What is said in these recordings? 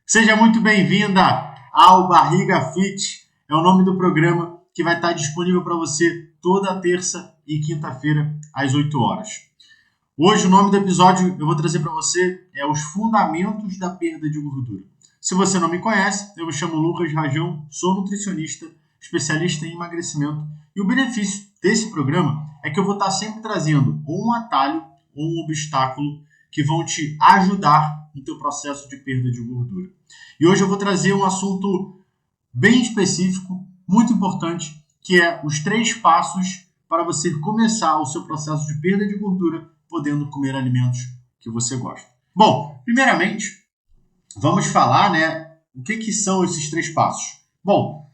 Seja muito bem-vinda ao Barriga Fit. É o nome do programa que vai estar disponível para você toda terça e quinta-feira às 8 horas. Hoje o nome do episódio que eu vou trazer para você é os fundamentos da perda de gordura. Se você não me conhece, eu me chamo Lucas Rajão, sou nutricionista, especialista em emagrecimento e o benefício desse programa é que eu vou estar sempre trazendo ou um atalho ou um obstáculo que vão te ajudar no teu processo de perda de gordura. E hoje eu vou trazer um assunto bem específico, muito importante, que é os 3 passos para você começar o seu processo de perda de gordura podendo comer alimentos que você gosta. Bom, primeiramente, vamos falar, o que são esses 3 passos. Bom,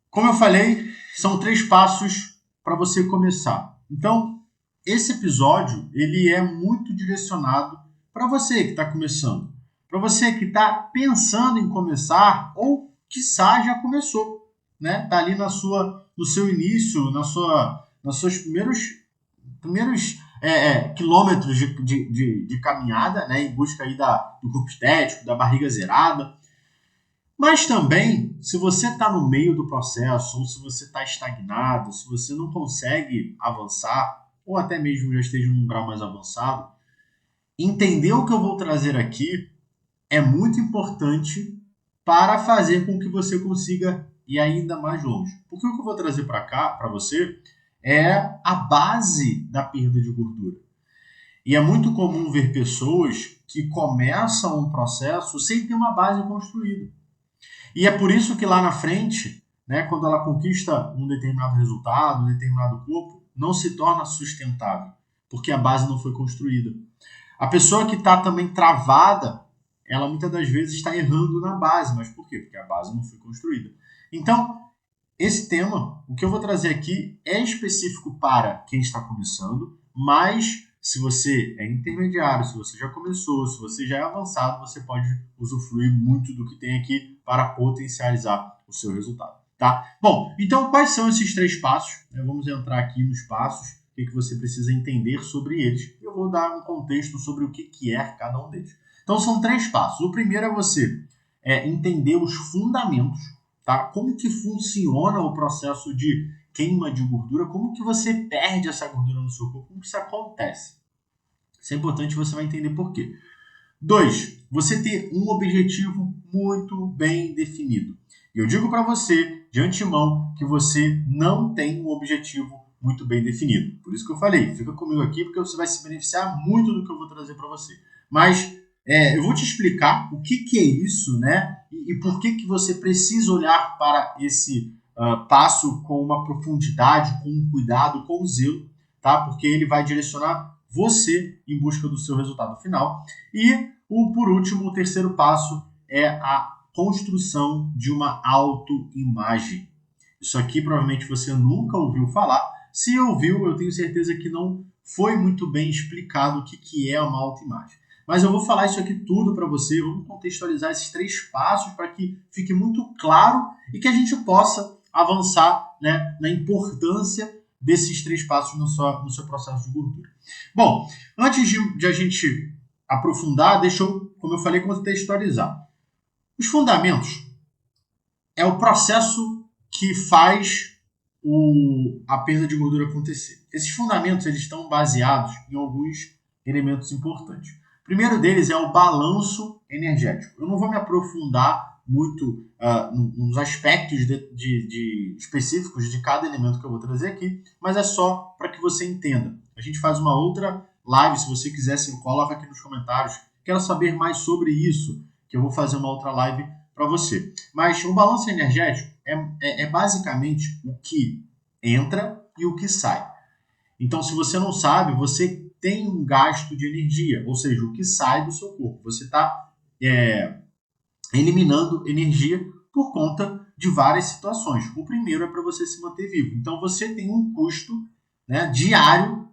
como eu falei, são 3 passos para você começar. Então, esse episódio ele é muito direcionado para você que está começando, para você que está pensando em começar ou quiçá já começou, né? Tá ali no seu início, nos seus primeiros quilômetros de caminhada, né? Em busca aí do corpo estético, da barriga zerada. Mas também, se você está no meio do processo, ou se você está estagnado, se você não consegue avançar, ou até mesmo já esteja num grau mais avançado, entender o que eu vou trazer aqui é muito importante para fazer com que você consiga ir ainda mais longe. Porque o que eu vou trazer para cá, para você, é a base da perda de gordura. E é muito comum ver pessoas que começam um processo sem ter uma base construída. E é por isso que lá na frente, né, quando ela conquista um determinado resultado, um determinado corpo, não se torna sustentável, porque a base não foi construída. A pessoa que está também travada, ela muitas das vezes está errando na base. Mas por quê? Porque a base não foi construída. Então, esse tema, o que eu vou trazer aqui é específico para quem está começando, mas se você é intermediário, se você já começou, se você já é avançado, você pode usufruir muito do que tem aqui para potencializar o seu resultado, tá? Bom, então quais são esses 3 passos? Vamos entrar aqui nos passos, o que você precisa entender sobre eles. Eu vou dar um contexto sobre o que é cada um deles. Então são 3 passos. O primeiro é você entender os fundamentos, tá? Como que funciona o processo de queima de gordura, como que você perde essa gordura no seu corpo, como que isso acontece. Isso é importante, você vai entender por quê. 2, você ter um objetivo muito bem definido. E eu digo para você, de antemão, que você não tem um objetivo muito bem definido. Por isso que eu falei, fica comigo aqui, porque você vai se beneficiar muito do que eu vou trazer para você. Mas eu vou te explicar o que é isso, né? E por que você precisa olhar para esse passo com uma profundidade, com um cuidado, com um zelo, tá? Porque ele vai direcionar você em busca do seu resultado final. E, por último, o terceiro passo é a construção de uma autoimagem. Isso aqui provavelmente você nunca ouviu falar. Se ouviu, eu tenho certeza que não foi muito bem explicado o que é uma autoimagem. Mas eu vou falar isso aqui tudo para você, vamos contextualizar esses 3 passos para que fique muito claro e que a gente possa avançar, né, na importância desses 3 passos no seu processo de gordura. Bom, antes de a gente aprofundar, deixa eu, como eu falei, contextualizar. Os fundamentos é o processo que faz a perda de gordura acontecer. Esses fundamentos eles estão baseados em alguns elementos importantes. O primeiro deles é o balanço energético. Eu não vou me aprofundar muito nos aspectos específicos de cada elemento que eu vou trazer aqui, mas é só para que você entenda. A gente faz uma outra live, se você quiser, coloca aqui nos comentários. Quero saber mais sobre isso, que eu vou fazer uma outra live para você. Mas o balanço energético é basicamente o que entra e o que sai. Então, se você não sabe, você tem um gasto de energia, ou seja, o que sai do seu corpo. Você está eliminando energia por conta de várias situações. O primeiro é para você se manter vivo. Então, você tem um custo, né, diário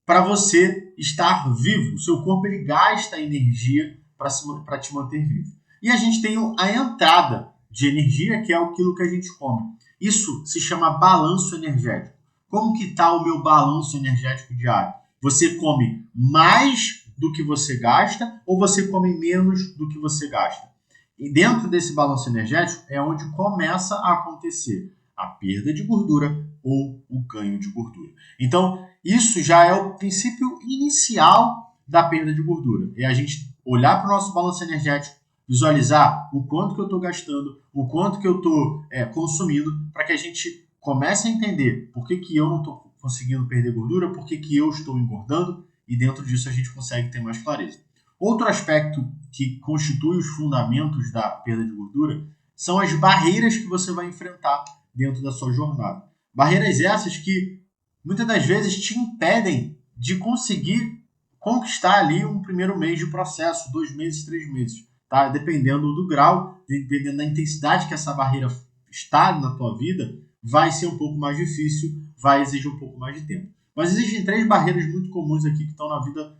para você estar vivo. O seu corpo ele gasta energia para te manter vivo. E a gente tem a entrada de energia, que é aquilo que a gente come. Isso se chama balanço energético. Como que está o meu balanço energético diário? Você come mais do que você gasta ou você come menos do que você gasta? E dentro desse balanço energético é onde começa a acontecer a perda de gordura ou o ganho de gordura. Então, isso já é o princípio inicial da perda de gordura. É a gente olhar para o nosso balanço energético, visualizar o quanto que eu estou gastando, o quanto que eu estou consumindo, para que a gente comece a entender por que eu não estou conseguindo perder gordura, por que eu estou engordando, e dentro disso a gente consegue ter mais clareza. Outro aspecto que constitui os fundamentos da perda de gordura são as barreiras que você vai enfrentar dentro da sua jornada. Barreiras essas que muitas das vezes te impedem de conseguir conquistar ali um primeiro mês de processo, 2 meses, 3 meses, tá? Dependendo do grau, dependendo da intensidade que essa barreira está na tua vida, vai ser um pouco mais difícil, vai exigir um pouco mais de tempo. Mas existem 3 barreiras muito comuns aqui que estão na vida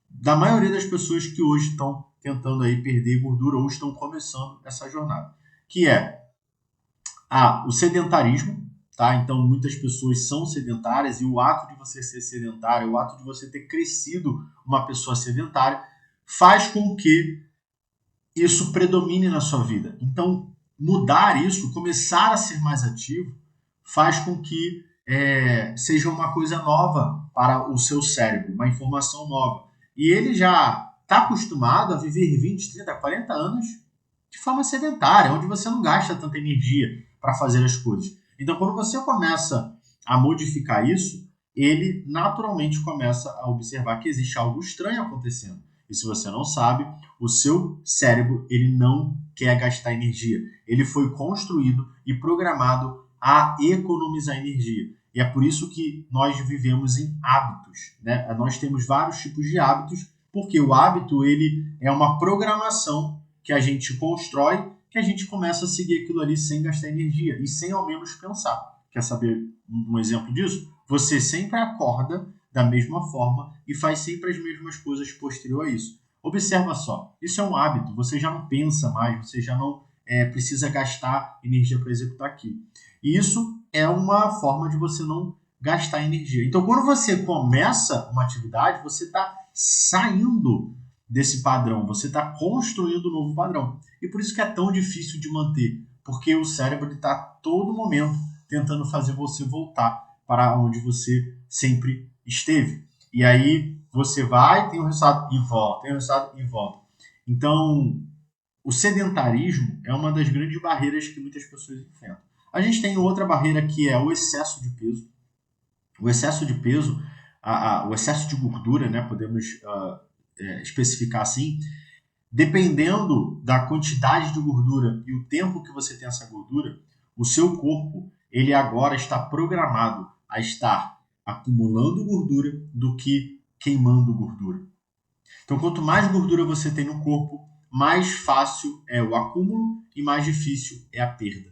da maioria das pessoas que hoje estão tentando aí perder gordura ou estão começando essa jornada, que é o sedentarismo, tá? Então muitas pessoas são sedentárias e o ato de você ser sedentário, o ato de você ter crescido uma pessoa sedentária, faz com que isso predomine na sua vida. Então mudar isso, começar a ser mais ativo, faz com que seja uma coisa nova para o seu cérebro, uma informação nova. E ele já está acostumado a viver 20, 30, 40 anos de forma sedentária, onde você não gasta tanta energia para fazer as coisas. Então, quando você começa a modificar isso, ele naturalmente começa a observar que existe algo estranho acontecendo. E se você não sabe, o seu cérebro ele não quer gastar energia. Ele foi construído e programado a economizar energia. E é por isso que nós vivemos em hábitos, né? Nós temos vários tipos de hábitos, porque o hábito ele é uma programação que a gente constrói, que a gente começa a seguir aquilo ali sem gastar energia e sem ao menos pensar. Quer saber um exemplo disso? Você sempre acorda da mesma forma e faz sempre as mesmas coisas posterior a isso. Observa só, isso é um hábito, você já não pensa mais, você já não precisa gastar energia para executar aquilo. E isso é uma forma de você não gastar energia. Então, quando você começa uma atividade, você está saindo desse padrão, você está construindo um novo padrão. E por isso que é tão difícil de manter, porque o cérebro está todo momento tentando fazer você voltar para onde você sempre esteve. E aí você vai, tem um resultado e volta, tem um resultado e volta. Então, o sedentarismo é uma das grandes barreiras que muitas pessoas enfrentam. A gente tem outra barreira que é o excesso de peso. O excesso de peso, o excesso de gordura, né, podemos especificar assim, dependendo da quantidade de gordura e o tempo que você tem essa gordura, o seu corpo ele agora está programado a estar acumulando gordura do que queimando gordura. Então, quanto mais gordura você tem no corpo, mais fácil é o acúmulo e mais difícil é a perda.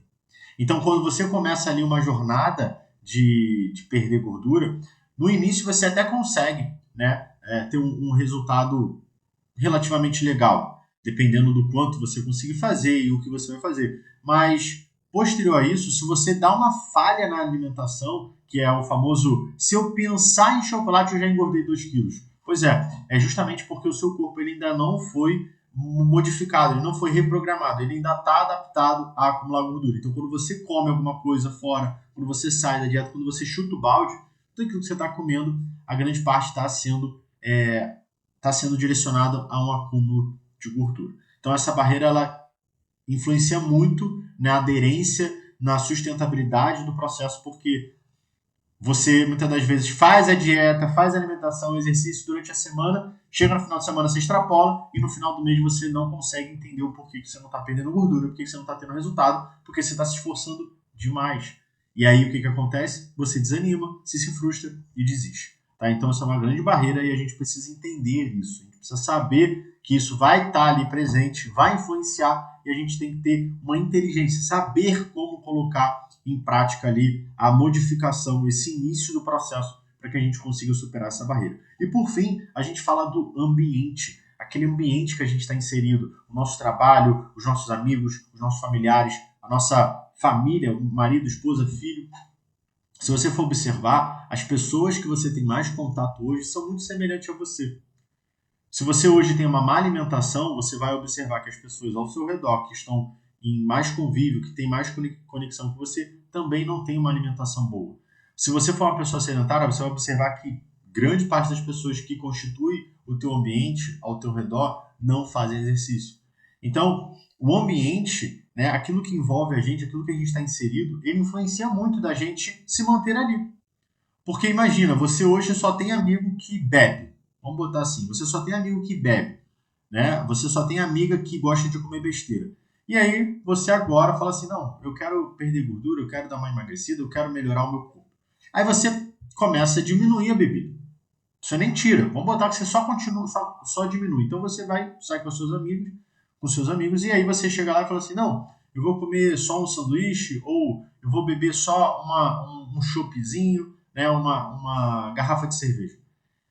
Então, quando você começa ali uma jornada de perder gordura, no início você até consegue, né, ter um resultado relativamente legal, dependendo do quanto você conseguir fazer e o que você vai fazer. Mas, posterior a isso, se você dá uma falha na alimentação, que é o famoso, se eu pensar em chocolate, eu já engordei 2 quilos. Pois é justamente porque o seu corpo ele ainda não foi modificado, ele não foi reprogramado, ele ainda está adaptado a acumular gordura. Então, quando você come alguma coisa fora, quando você sai da dieta, quando você chuta o balde, tudo aquilo que você está comendo, a grande parte está sendo direcionada a um acúmulo de gordura. Então, essa barreira ela influencia muito na aderência, na sustentabilidade do processo, porque você, muitas das vezes, faz a dieta, faz a alimentação, o exercício durante a semana, chega no final de semana, você extrapola e no final do mês você não consegue entender o porquê que você não está perdendo gordura, porquê que você não está tendo resultado, porque você está se esforçando demais. E aí o que acontece? Você desanima, se frustra e desiste. Tá? Então essa é uma grande barreira e a gente precisa entender isso. A gente precisa saber que isso vai estar ali presente, vai influenciar e a gente tem que ter uma inteligência, saber como colocar em prática ali a modificação, esse início do processo para que a gente consiga superar essa barreira. E por fim, a gente fala do ambiente, aquele ambiente que a gente está inserido, o nosso trabalho, os nossos amigos, os nossos familiares, a nossa família, o marido, esposa, filho. Se você for observar, as pessoas que você tem mais contato hoje são muito semelhantes a você. Se você hoje tem uma má alimentação, você vai observar que as pessoas ao seu redor, que estão em mais convívio, que têm mais conexão com você, também não têm uma alimentação boa. Se você for uma pessoa sedentária, você vai observar que grande parte das pessoas que constituem o teu ambiente ao teu redor não fazem exercício. Então, o ambiente, né, aquilo que envolve a gente, aquilo que a gente está inserido, ele influencia muito da gente se manter ali. Porque imagina, você hoje só tem amigo que bebe. Vamos botar assim, você só tem amigo que bebe, né? Você só tem amiga que gosta de comer besteira. E aí você agora fala assim, não, eu quero perder gordura, eu quero dar uma emagrecida, eu quero melhorar o meu corpo. Aí você começa a diminuir a bebida. Você nem tira. Vamos botar que você só continua, só diminui. Então você vai, sai com seus amigos, e aí você chega lá e fala assim, não, eu vou comer só um sanduíche, ou eu vou beber só um choppzinho, né, uma garrafa de cerveja.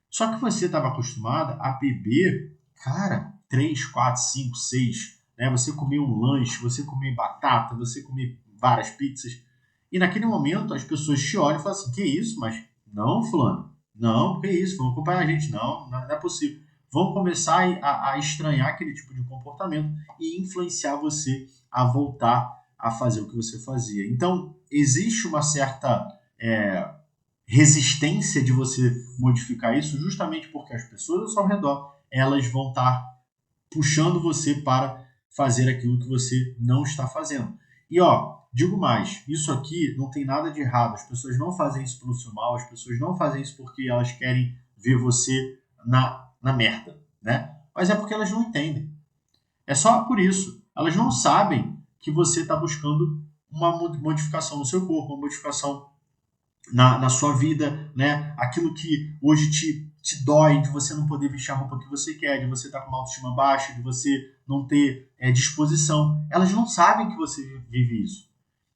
Só que você estava acostumada a beber, cara, 3, 4, 5, 6, né? Você comer um lanche, você comer batata, você comer várias pizzas. E naquele momento as pessoas te olham e falam assim, que isso? Mas não, fulano. Não, que isso? Vão acompanhar a gente. Não, não é possível. Vão começar a estranhar aquele tipo de comportamento e influenciar você a voltar a fazer o que você fazia. Então, existe uma certa resistência de você modificar isso, justamente porque as pessoas ao seu redor elas vão estar puxando você para fazer aquilo que você não está fazendo. E ó, digo mais, isso aqui não tem nada de errado. As pessoas não fazem isso pelo seu mal, as pessoas não fazem isso porque elas querem ver você na merda, né? Mas é porque elas não entendem. É só por isso. Elas não sabem que você está buscando uma modificação no seu corpo, uma modificação na sua vida, né? Aquilo que hoje te dói, de você não poder vestir a roupa que você quer, de você estar com uma autoestima baixa, de você não ter disposição. Elas não sabem que você vive isso.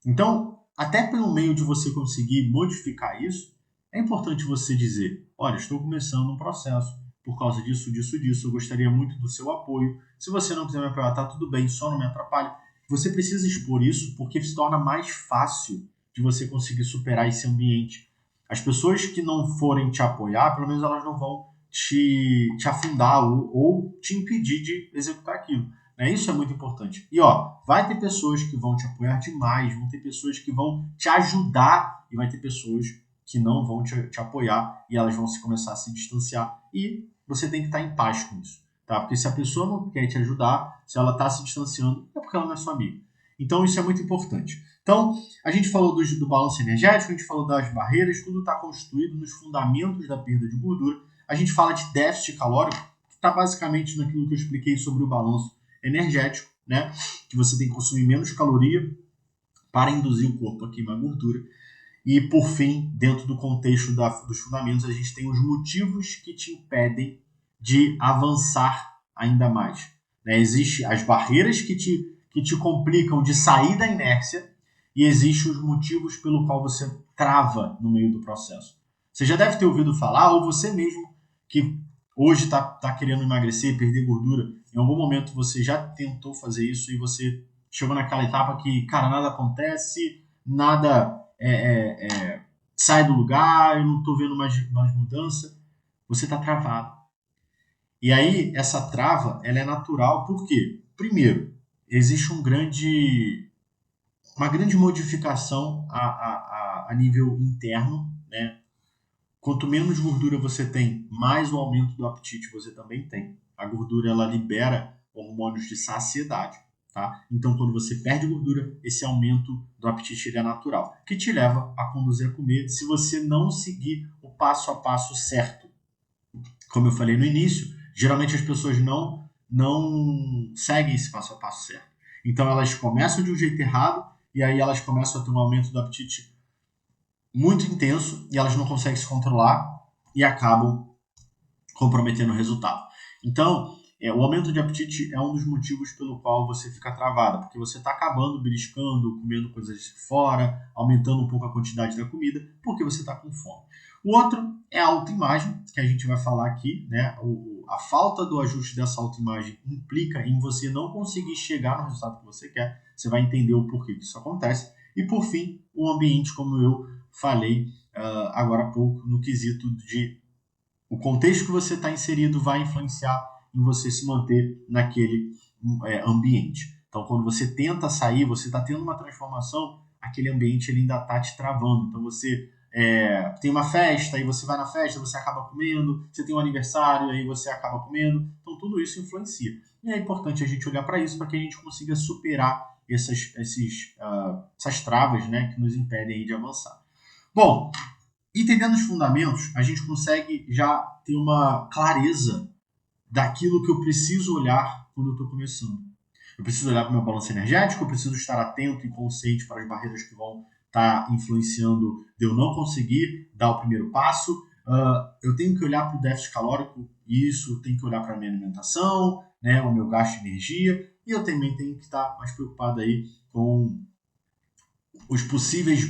Então, até pelo meio de você conseguir modificar isso, é importante você dizer, olha, estou começando um processo por causa disso, disso, disso, eu gostaria muito do seu apoio. Se você não quiser me apoiar, tá tudo bem, só não me atrapalhe. Você precisa expor isso porque se torna mais fácil de você conseguir superar esse ambiente. As pessoas que não forem te apoiar, pelo menos elas não vão te afundar ou te impedir de executar aquilo. Né? Isso é muito importante. E ó, vai ter pessoas que vão te apoiar demais, vão ter pessoas que vão te ajudar e vai ter pessoas que não vão te apoiar e elas vão começar a se distanciar. E você tem que estar em paz com isso. Tá? Porque se a pessoa não quer te ajudar, se ela está se distanciando, é porque ela não é sua amiga. Então isso é muito importante. Então, a gente falou do balanço energético, a gente falou das barreiras, tudo está constituído nos fundamentos da perda de gordura. A gente fala de déficit calórico, que está basicamente naquilo que eu expliquei sobre o balanço energético, né? Que você tem que consumir menos caloria para induzir o corpo a queimar gordura. E, por fim, dentro do contexto dos fundamentos, a gente tem os motivos que te impedem de avançar ainda mais. Né? Existem as barreiras que te complicam de sair da inércia e existem os motivos pelo qual você trava no meio do processo. Você já deve ter ouvido falar, ou você mesmo que hoje está querendo emagrecer, perder gordura, em algum momento você já tentou fazer isso e você chegou naquela etapa que, cara, nada acontece, nada sai do lugar, eu não estou vendo mais mudança, você está travado. E aí, essa trava, ela é natural, por quê? Primeiro, existe uma grande modificação a nível interno, né? Quanto menos gordura você tem, mais o aumento do apetite você também tem. A gordura, ela libera hormônios de saciedade. Tá? Então, quando você perde gordura, esse aumento do apetite ele é natural, que te leva a conduzir a comer se você não seguir o passo a passo certo. Como eu falei no início, geralmente as pessoas não seguem esse passo a passo certo. Então, elas começam de um jeito errado e aí elas começam a ter um aumento do apetite muito intenso e elas não conseguem se controlar e acabam comprometendo o resultado. Então, o aumento de apetite é um dos motivos pelo qual você fica travada, porque você está acabando beliscando, comendo coisas de fora, aumentando um pouco a quantidade da comida, porque você está com fome. O outro é a autoimagem, que a gente vai falar aqui, né? A falta do ajuste dessa autoimagem implica em você não conseguir chegar no resultado que você quer, você vai entender o porquê que isso acontece. E por fim, o ambiente, como eu falei agora há pouco, no quesito de o contexto que você está inserido vai influenciar em você se manter naquele ambiente. Então, quando você tenta sair, você está tendo uma transformação, aquele ambiente ele ainda está te travando. Então, você tem uma festa, e você vai na festa, você acaba comendo, você tem um aniversário, aí você acaba comendo. Então, tudo isso influencia. E é importante a gente olhar para isso, para que a gente consiga superar essas travas, né, que nos impedem aí de avançar. Bom, entendendo os fundamentos, a gente consegue já ter uma clareza daquilo que eu preciso olhar quando eu estou começando. Eu preciso olhar para o meu balanço energético, eu preciso estar atento e consciente para as barreiras que vão estar influenciando de eu não conseguir dar o primeiro passo. Eu tenho que olhar para o déficit calórico, isso, eu tenho que olhar para a minha alimentação, né, o meu gasto de energia, e eu também tenho que estar mais preocupado aí com os possíveis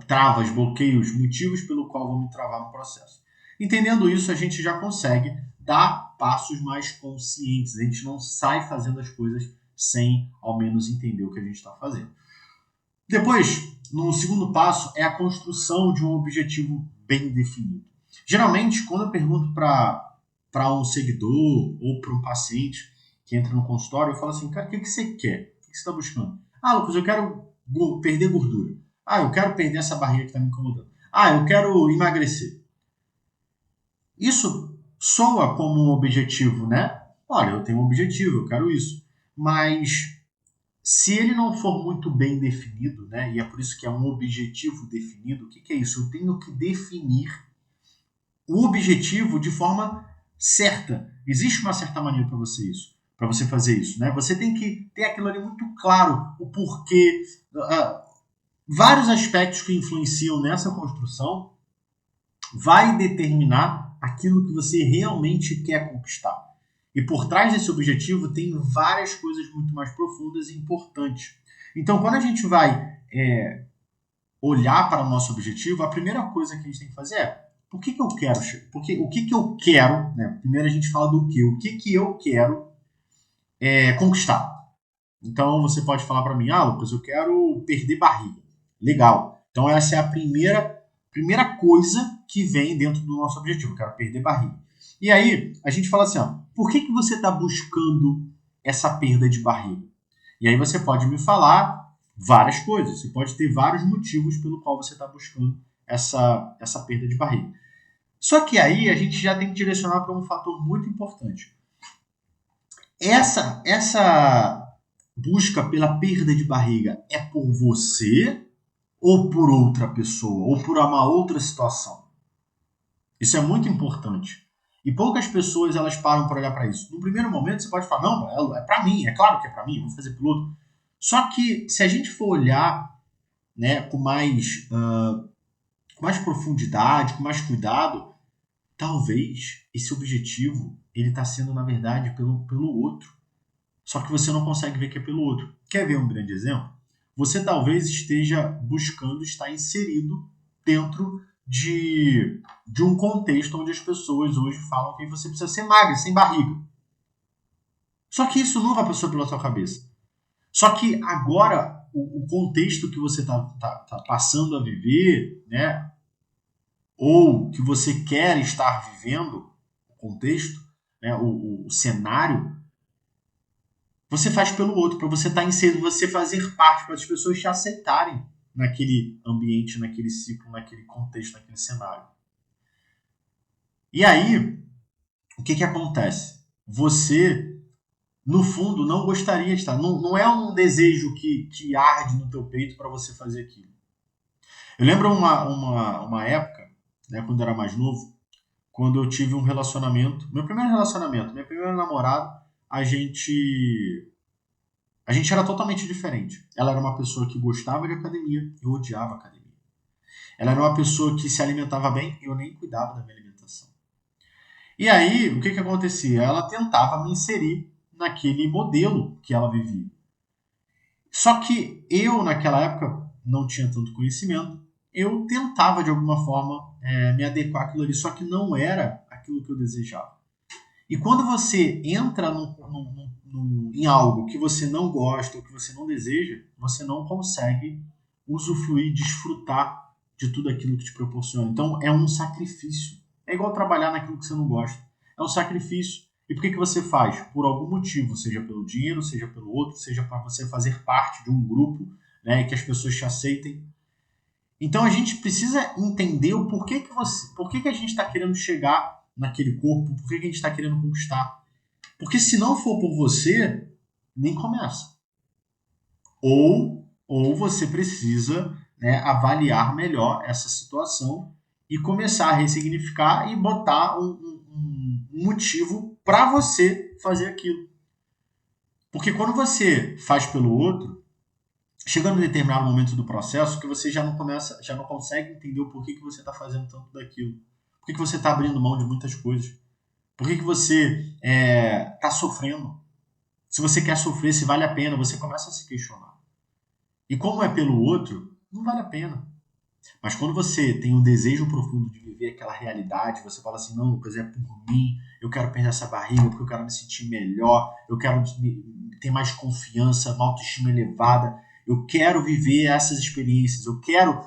travas, bloqueios, motivos pelo qual vou me travar no processo. Entendendo isso, a gente já consegue dar passos mais conscientes. A gente não sai fazendo as coisas sem, ao menos, entender o que a gente está fazendo. Depois, no segundo passo, é a construção de um objetivo bem definido. Geralmente, quando eu pergunto para um seguidor ou para um paciente que entra no consultório, eu falo assim, cara, o que você quer? O que você está buscando? Ah, Lucas, eu quero perder gordura. Ah, eu quero perder essa barriga que está me incomodando. Ah, eu quero emagrecer. Isso soa como um objetivo, né? Olha, eu tenho um objetivo, eu quero isso. Mas se ele não for muito bem definido, né? E é por isso que é um objetivo definido, o que é isso? Eu tenho que definir o objetivo de forma certa. Existe uma certa maneira para você fazer isso, né? Você tem que ter aquilo ali muito claro, o porquê, vários aspectos que influenciam nessa construção vai determinar aquilo que você realmente quer conquistar. E por trás desse objetivo tem várias coisas muito mais profundas e importantes. Então, quando a gente vai olhar para o nosso objetivo, a primeira coisa que a gente tem que fazer é por que eu quero? O que eu quero? Né? Primeiro a gente fala do quê? O que eu quero conquistar? Então você pode falar para mim, Lucas, eu quero perder barriga. Legal. Então essa é a primeira coisa que vem dentro do nosso objetivo. Eu quero perder barriga. E aí a gente fala assim, por que você está buscando essa perda de barriga? E aí você pode me falar várias coisas. Você pode ter vários motivos pelo qual você está buscando essa perda de barriga. Só que aí a gente já tem que direcionar para um fator muito importante. Essa busca pela perda de barriga é por você ou por outra pessoa, ou por uma outra situação? Isso é muito importante. E poucas pessoas elas param para olhar para isso. No primeiro momento você pode falar, não, é para mim, é claro que é para mim, vou fazer pelo outro. Só que se a gente for olhar, né, com mais profundidade, com mais cuidado, talvez esse objetivo ele está sendo, na verdade, pelo outro. Só que você não consegue ver que é pelo outro. Quer ver um grande exemplo? Você talvez esteja buscando estar inserido dentro de um contexto onde as pessoas hoje falam que você precisa ser magro, sem barriga. Só que isso nunca passou pela sua cabeça. Só que agora, o contexto que você está passando a viver, né, ou que você quer estar vivendo, o contexto, né, o cenário, você faz pelo outro, para você estar inserido, você fazer parte, para as pessoas te aceitarem naquele ambiente, naquele ciclo, naquele contexto, naquele cenário. E aí, o que acontece? Você, no fundo, não gostaria de estar. Não é um desejo que arde no teu peito para você fazer aquilo. Eu lembro uma época, né, quando eu era mais novo, quando eu tive um relacionamento, meu primeiro relacionamento, minha primeira namorada, a gente era totalmente diferente. Ela era uma pessoa que gostava de academia, eu odiava academia. Ela era uma pessoa que se alimentava bem, eu nem cuidava da minha alimentação. E aí, o que acontecia? Ela tentava me inserir naquele modelo que ela vivia. Só que eu, naquela época, não tinha tanto conhecimento, eu tentava, de alguma forma, me adequar àquilo ali, só que não era aquilo que eu desejava. E quando você entra em algo que você não gosta ou que você não deseja, você não consegue usufruir, desfrutar de tudo aquilo que te proporciona. Então, é um sacrifício. É igual trabalhar naquilo que você não gosta. É um sacrifício. E por que você faz? Por algum motivo, seja pelo dinheiro, seja pelo outro, seja para você fazer parte de um grupo, né, e que as pessoas te aceitem. Então a gente precisa entender o por que a gente está querendo chegar naquele corpo, por que a gente está querendo conquistar. Porque se não for por você, nem começa. Ou você precisa, né, avaliar melhor essa situação e começar a ressignificar e botar um motivo para você fazer aquilo. Porque quando você faz pelo outro, chega num determinado momento do processo que você já não consegue entender o porquê que você está fazendo tanto daquilo. Por que você está abrindo mão de muitas coisas? Por que você está sofrendo? Se você quer sofrer, se vale a pena, você começa a se questionar. E como é pelo outro, não vale a pena. Mas quando você tem um desejo profundo de viver aquela realidade, você fala assim, não, Lucas, é por mim, eu quero perder essa barriga porque eu quero me sentir melhor, eu quero ter mais confiança, uma autoestima elevada, eu quero viver essas experiências, eu quero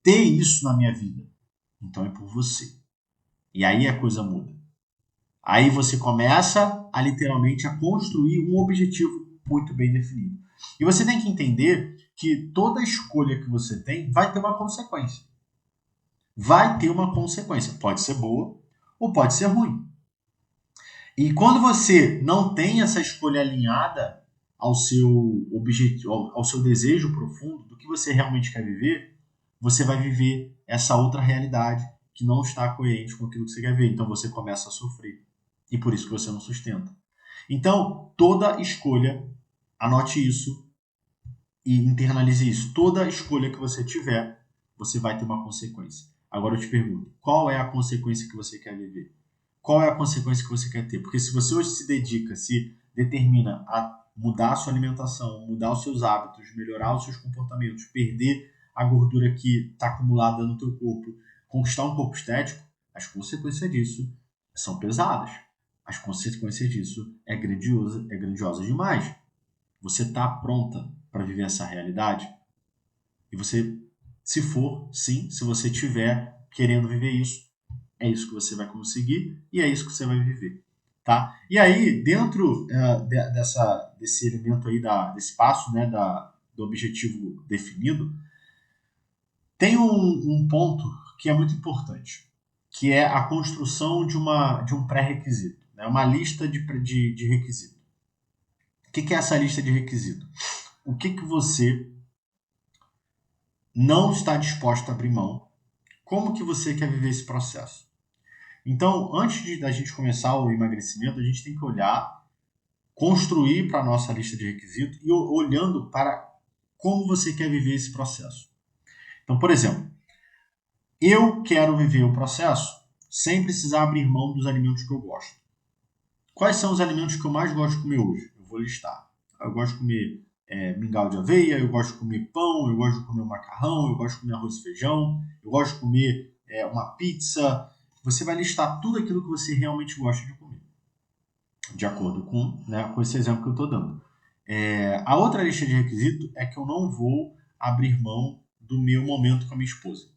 ter isso na minha vida. Então é por você. E aí a coisa muda. Aí você começa a literalmente a construir um objetivo muito bem definido. E você tem que entender que toda escolha que você tem vai ter uma consequência. Vai ter uma consequência. Pode ser boa ou pode ser ruim. E quando você não tem essa escolha alinhada ao seu objetivo, ao seu desejo profundo do que você realmente quer viver, você vai viver essa outra realidade que não está coerente com aquilo que você quer ver. Então você começa a sofrer. E por isso que você não sustenta. Então, toda escolha, anote isso e internalize isso. Toda escolha que você tiver, você vai ter uma consequência. Agora eu te pergunto, qual é a consequência que você quer viver? Qual é a consequência que você quer ter? Porque se você hoje se dedica, se determina a mudar a sua alimentação, mudar os seus hábitos, melhorar os seus comportamentos, perder a gordura que está acumulada no teu corpo, conquistar um corpo estético, as consequências disso são pesadas. As consequências disso é grandiosa demais. Você está pronta para viver essa realidade? E você, se for, sim, se você estiver querendo viver isso, é isso que você vai conseguir e é isso que você vai viver. Tá? E aí, dentro desse elemento aí, desse passo, né, do objetivo definido, tem um ponto que é muito importante, que é a construção de um pré-requisito, né? Uma lista de requisitos. O que é essa lista de requisitos? O que você não está disposto a abrir mão? Como que você quer viver esse processo? Então, antes da gente começar o emagrecimento, a gente tem que olhar, construir para a nossa lista de requisitos e olhando para como você quer viver esse processo. Então, por exemplo, eu quero viver o processo sem precisar abrir mão dos alimentos que eu gosto. Quais são os alimentos que eu mais gosto de comer hoje? Eu vou listar. Eu gosto de comer mingau de aveia, eu gosto de comer pão, eu gosto de comer macarrão, eu gosto de comer arroz e feijão, eu gosto de comer uma pizza. Você vai listar tudo aquilo que você realmente gosta de comer, de acordo com esse exemplo que eu estou dando. A outra lista de requisitos é que eu não vou abrir mão do meu momento com a minha esposa.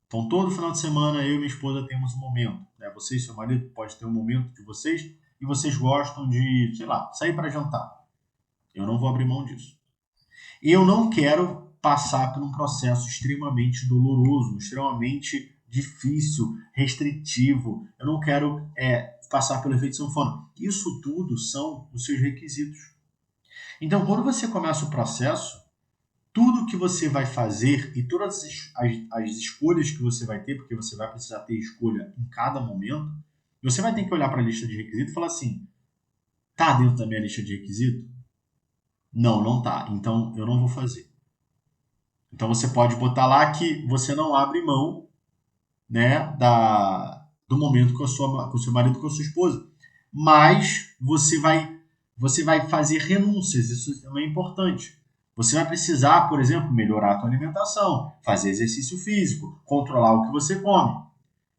Então, todo final de semana, eu e minha esposa temos um momento. Né? Você e seu marido podem ter um momento de vocês e vocês gostam de, sei lá, sair para jantar. Eu não vou abrir mão disso. Eu não quero passar por um processo extremamente doloroso, extremamente difícil, restritivo. Eu não quero passar pelo efeito sanfona. Isso tudo são os seus requisitos. Então, quando você começa o processo, tudo que você vai fazer e todas as escolhas que você vai ter, porque você vai precisar ter escolha em cada momento, você vai ter que olhar para a lista de requisitos e falar assim, tá dentro da minha lista de requisitos? Não, não tá. Então, eu não vou fazer. Então, você pode botar lá que você não abre mão, né, do momento com o seu marido, com a sua esposa. Mas você vai fazer renúncias, isso também é importante. Você vai precisar, por exemplo, melhorar a sua alimentação, fazer exercício físico, controlar o que você come.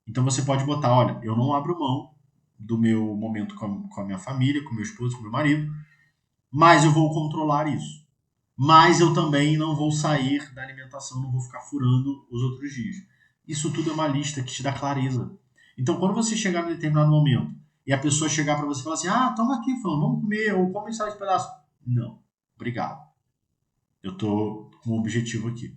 Então você pode botar, olha, eu não abro mão do meu momento com a minha família, com meu esposo, com meu marido, mas eu vou controlar isso. Mas eu também não vou sair da alimentação, não vou ficar furando os outros dias. Isso tudo é uma lista que te dá clareza. Então, quando você chegar em determinado momento e a pessoa chegar para você e falar assim, toma aqui, fulano, vamos comer, ou come só esse pedaço. Não, obrigado. Eu tô com um objetivo aqui.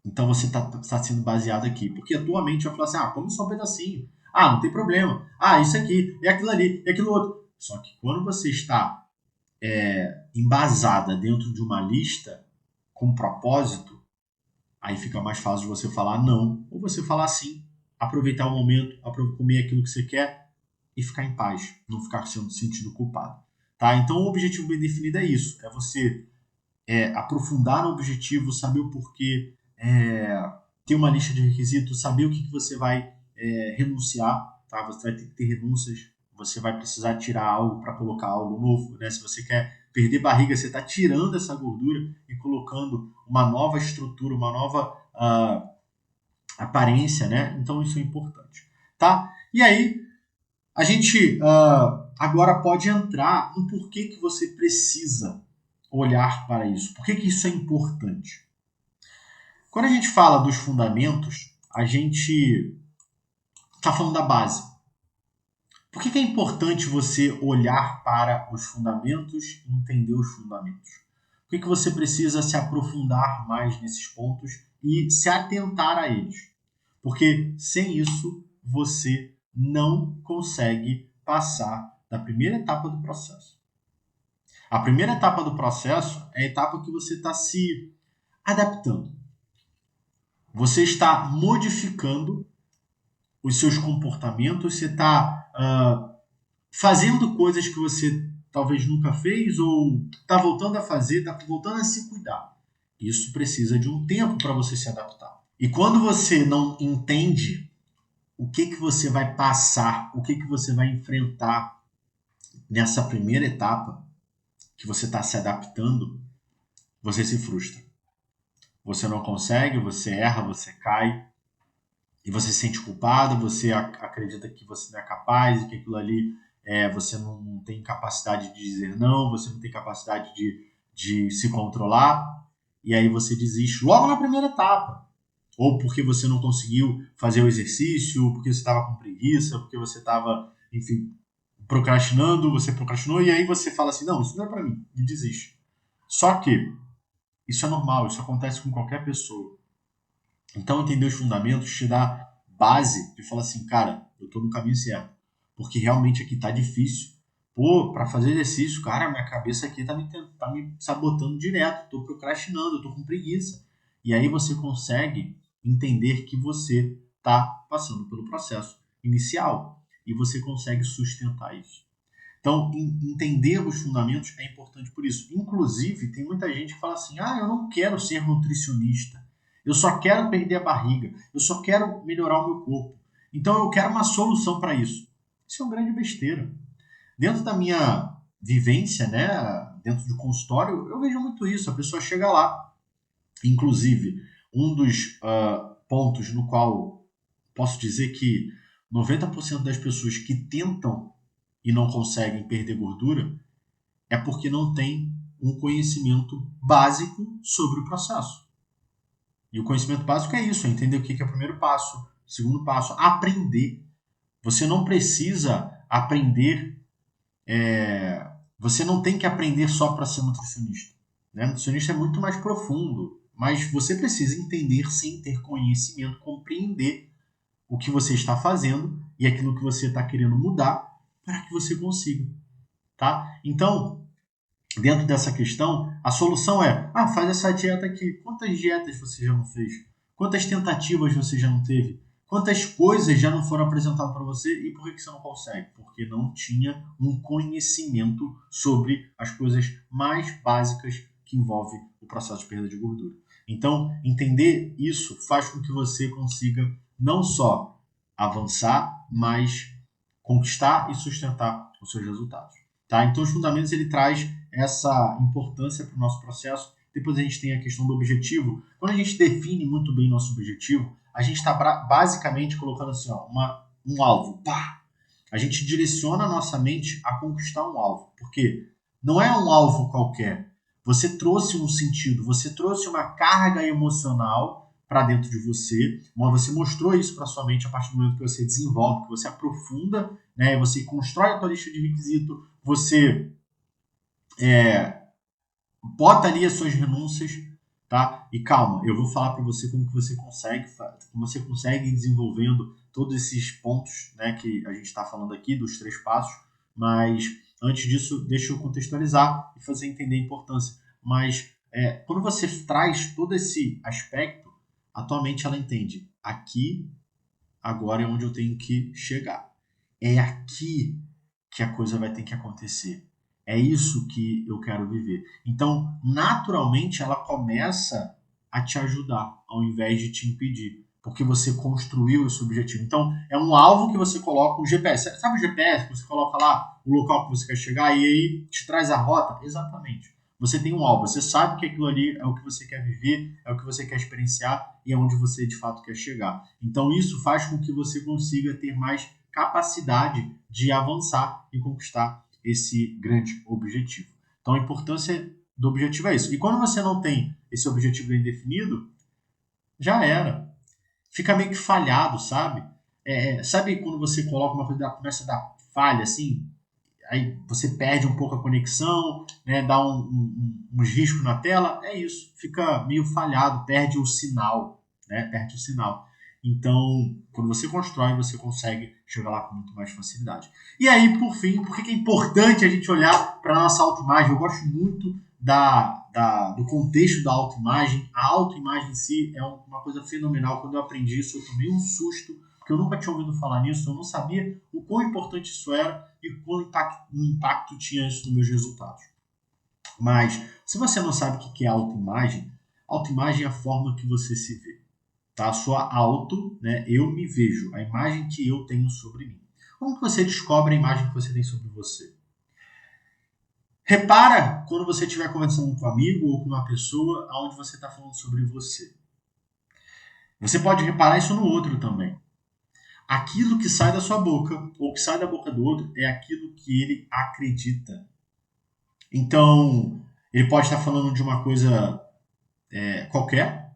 Então você tá sendo baseado aqui. Porque a tua mente vai falar assim, come só um pedacinho. Não tem problema. Isso aqui, e aquilo ali, e aquilo outro. Só que quando você está embasada dentro de uma lista com propósito, aí fica mais fácil de você falar não, ou você falar sim, aproveitar o momento, comer aquilo que você quer e ficar em paz, não ficar sendo sentido culpado. Tá? Então o objetivo bem definido é isso, é você aprofundar no objetivo, saber o porquê, ter uma lista de requisitos, saber o que você vai renunciar, tá? Você vai ter que ter renúncias, você vai precisar tirar algo para colocar algo novo, né? Se você quer perder barriga, você está tirando essa gordura e colocando uma nova estrutura, uma nova aparência, né? Então isso é importante, tá? E aí a gente agora pode entrar no porquê que você precisa olhar para isso. Por que isso é importante? Quando a gente fala dos fundamentos, a gente está falando da base. Por que é importante você olhar para os fundamentos e entender os fundamentos? Por que você precisa se aprofundar mais nesses pontos e se atentar a eles? Porque sem isso você não consegue passar da primeira etapa do processo. A primeira etapa do processo é a etapa que você está se adaptando. Você está modificando os seus comportamentos, você está fazendo coisas que você talvez nunca fez ou está voltando a fazer, está voltando a se cuidar. Isso precisa de um tempo para você se adaptar. E quando você não entende o que você vai passar, o que você vai enfrentar nessa primeira etapa, que você está se adaptando, você se frustra. Você não consegue, você erra, você cai, e você se sente culpado, você acredita que você não é capaz, e que aquilo ali você não tem capacidade de dizer não, você não tem capacidade de se controlar, e aí você desiste logo na primeira etapa. Ou porque você não conseguiu fazer o exercício, porque você estava com preguiça, porque você estava, enfim, procrastinando, você procrastinou, e aí você fala assim, não, isso não é para mim, e desiste. Só que isso é normal, isso acontece com qualquer pessoa. Então, entender os fundamentos te dá base de falar assim, cara, eu tô no caminho certo. Porque realmente aqui tá difícil. Para fazer exercício, cara, minha cabeça aqui tá me sabotando direto. Tô procrastinando, tô com preguiça. E aí você consegue entender que você tá passando pelo processo inicial. E você consegue sustentar isso. Então, entender os fundamentos é importante por isso. Inclusive, tem muita gente que fala assim, eu não quero ser nutricionista. Eu só quero perder a barriga. Eu só quero melhorar o meu corpo. Então eu quero uma solução para isso. Isso é uma grande besteira. Dentro da minha vivência, né, dentro do consultório, eu vejo muito isso. A pessoa chega lá. Inclusive, um dos pontos no qual posso dizer que 90% das pessoas que tentam e não conseguem perder gordura é porque não tem um conhecimento básico sobre o processo. E o conhecimento básico é isso, é entender o que é o primeiro passo, o segundo passo, aprender. Você não precisa aprender, você não tem que aprender só para ser nutricionista. Né? Nutricionista é muito mais profundo, mas você precisa entender sem ter conhecimento, compreender o que você está fazendo e aquilo que você está querendo mudar para que você consiga. Tá? Então, dentro dessa questão, a solução é, faz essa dieta aqui. Quantas dietas você já não fez? Quantas tentativas você já não teve? Quantas coisas já não foram apresentadas para você e por que você não consegue? Porque não tinha um conhecimento sobre as coisas mais básicas que envolvem o processo de perda de gordura. Então, entender isso faz com que você consiga não só avançar, mas conquistar e sustentar os seus resultados. Tá? Então, os fundamentos ele traz essa importância para o nosso processo. Depois a gente tem a questão do objetivo. Quando a gente define muito bem nosso objetivo, a gente está basicamente colocando assim, um alvo. Pá! A gente direciona a nossa mente a conquistar um alvo. Porque não é um alvo qualquer. Você trouxe um sentido, você trouxe uma carga emocional para dentro de você, mas você mostrou isso para sua mente a partir do momento que você desenvolve, que você aprofunda, né? Você constrói a tua lista de requisitos, você bota ali as suas renúncias, tá? E calma, eu vou falar para você como que você consegue ir desenvolvendo todos esses pontos, né, que a gente está falando aqui, dos 3 passos, mas antes disso, deixa eu contextualizar e fazer entender a importância. Mas quando você traz todo esse aspecto, a tua mente ela entende, aqui, agora é onde eu tenho que chegar. É aqui que a coisa vai ter que acontecer. É isso que eu quero viver. Então, naturalmente, ela começa a te ajudar, ao invés de te impedir, porque você construiu esse objetivo. Então, é um alvo que você coloca, um GPS. Sabe o GPS que você coloca lá, o local que você quer chegar, e aí te traz a rota? Exatamente. Você tem um alvo, você sabe que aquilo ali é o que você quer viver, é o que você quer experienciar e é onde você de fato quer chegar. Então, isso faz com que você consiga ter mais capacidade de avançar e conquistar esse grande objetivo. Então a importância do objetivo é isso. E quando você não tem esse objetivo bem definido, já era. Fica meio que falhado, sabe? Sabe quando você coloca uma coisa, começa a dar falha assim, aí você perde um pouco a conexão, né, dá uns riscos na tela, é isso, fica meio falhado, perde o sinal, né, perde o sinal. Então, quando você constrói, você consegue chegar lá com muito mais facilidade. E aí, por fim, por que é importante a gente olhar para a nossa autoimagem? Eu gosto muito do contexto da autoimagem. A autoimagem em si é uma coisa fenomenal. Quando eu aprendi isso, eu tomei um susto, porque eu nunca tinha ouvido falar nisso, eu não sabia o quão importante isso era e quão impacto tinha isso nos meus resultados. Mas, se você não sabe o que é autoimagem é a forma que você se vê. Tá? A sua auto, né? Eu me vejo, a imagem que eu tenho sobre mim. Como que você descobre a imagem que você tem sobre você? Repara quando você estiver conversando com um amigo ou com uma pessoa onde você está falando sobre você. Você pode reparar isso no outro também. Aquilo que sai da sua boca ou que sai da boca do outro é aquilo que ele acredita. Então, ele pode estar falando de uma coisa qualquer,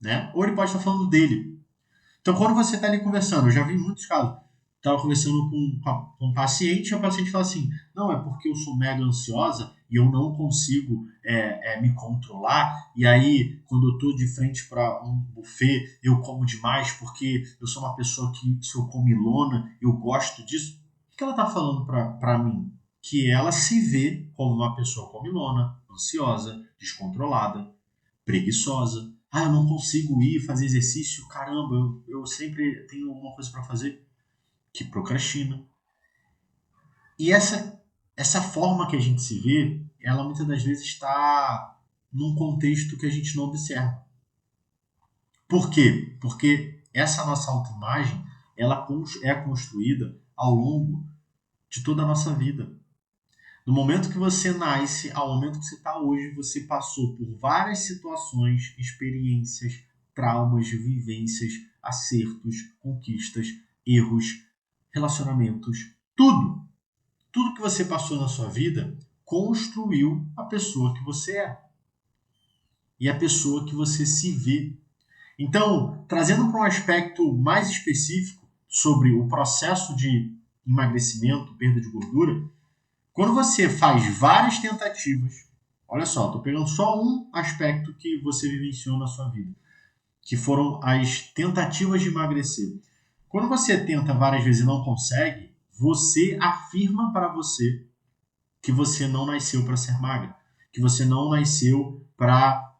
né? Ou ele pode estar falando dele. Então, quando você está ali conversando, eu já vi muitos casos. Estava conversando com um paciente e o paciente fala assim: não, é porque eu sou mega ansiosa e eu não consigo me controlar. E aí, quando eu estou de frente para um buffet, eu como demais porque eu sou uma pessoa que sou comilona, eu gosto disso. O que ela está falando para mim? Que ela se vê como uma pessoa comilona, ansiosa, descontrolada, preguiçosa. Ah, eu não consigo ir fazer exercício, caramba, eu sempre tenho alguma coisa para fazer, que procrastina. E essa forma que a gente se vê, ela muitas das vezes está num contexto que a gente não observa. Por quê? Porque essa nossa autoimagem, ela é construída ao longo de toda a nossa vida. No momento que você nasce, ao momento que você está hoje, você passou por várias situações, experiências, traumas, vivências, acertos, conquistas, erros, relacionamentos, tudo. Tudo que você passou na sua vida construiu a pessoa que você é e a pessoa que você se vê. Então, trazendo para um aspecto mais específico sobre o processo de emagrecimento, perda de gordura, quando você faz várias tentativas, olha só, estou pegando só um aspecto que você vivenciou na sua vida, que foram as tentativas de emagrecer. Quando você tenta várias vezes e não consegue, você afirma para você que você não nasceu para ser magra, que você não nasceu para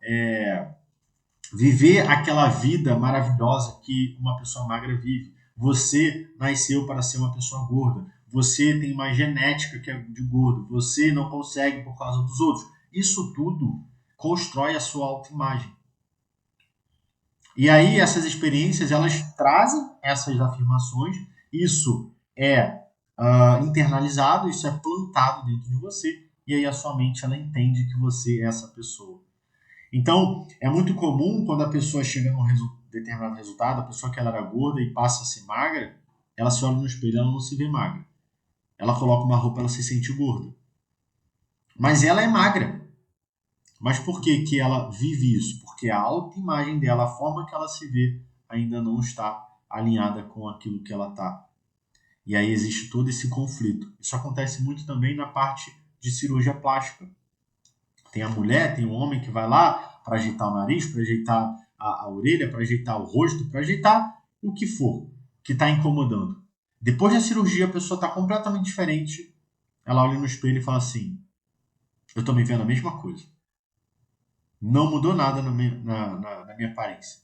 viver aquela vida maravilhosa que uma pessoa magra vive. Você nasceu para ser uma pessoa gorda. Você tem uma genética que é de gordo. Você não consegue por causa dos outros. Isso tudo constrói a sua autoimagem. E aí essas experiências, elas trazem essas afirmações. Isso é internalizado, isso é plantado dentro de você. E aí a sua mente, ela entende que você é essa pessoa. Então, é muito comum quando a pessoa chega num determinado resultado, a pessoa que ela era gorda e passa a ser magra, ela se olha no espelho e ela não se vê magra. Ela coloca uma roupa, ela se sente gorda. Mas ela é magra. Mas por que que ela vive isso? Porque a autoimagem dela, a forma que ela se vê, ainda não está alinhada com aquilo que ela está. E aí existe todo esse conflito. Isso acontece muito também na parte de cirurgia plástica. Tem a mulher, tem o homem que vai lá para ajeitar o nariz, para ajeitar a orelha, para ajeitar o rosto, para ajeitar o que for que está incomodando. Depois da cirurgia, a pessoa está completamente diferente. Ela olha no espelho e fala assim: eu estou me vendo a mesma coisa. Não mudou nada na minha aparência.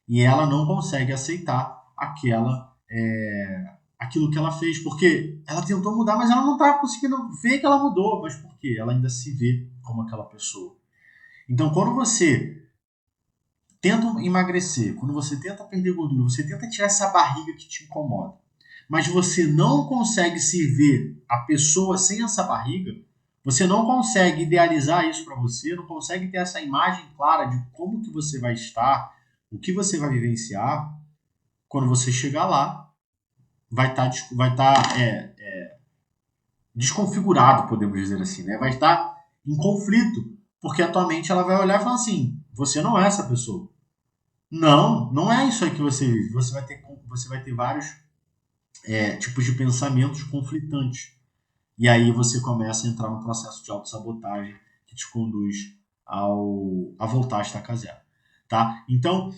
E ela não consegue aceitar aquilo que ela fez, porque ela tentou mudar, mas ela não está conseguindo ver que ela mudou. Mas por quê? Ela ainda se vê como aquela pessoa. Então, quando você tenta emagrecer, quando você tenta perder gordura, você tenta tirar essa barriga que te incomoda, mas você não consegue se ver a pessoa sem essa barriga, você não consegue idealizar isso para você, não consegue ter essa imagem clara de como que você vai estar, o que você vai vivenciar, quando você chegar lá, vai estar desconfigurado, podemos dizer assim, né? Vai estar em conflito, porque a tua mente ela vai olhar e falar assim: você não é essa pessoa. Não, não é isso aí que você vive. Você vai ter vários tipos de pensamentos conflitantes. E aí você começa a entrar no processo de autossabotagem que te conduz a voltar a estaca zero. Tá? Então,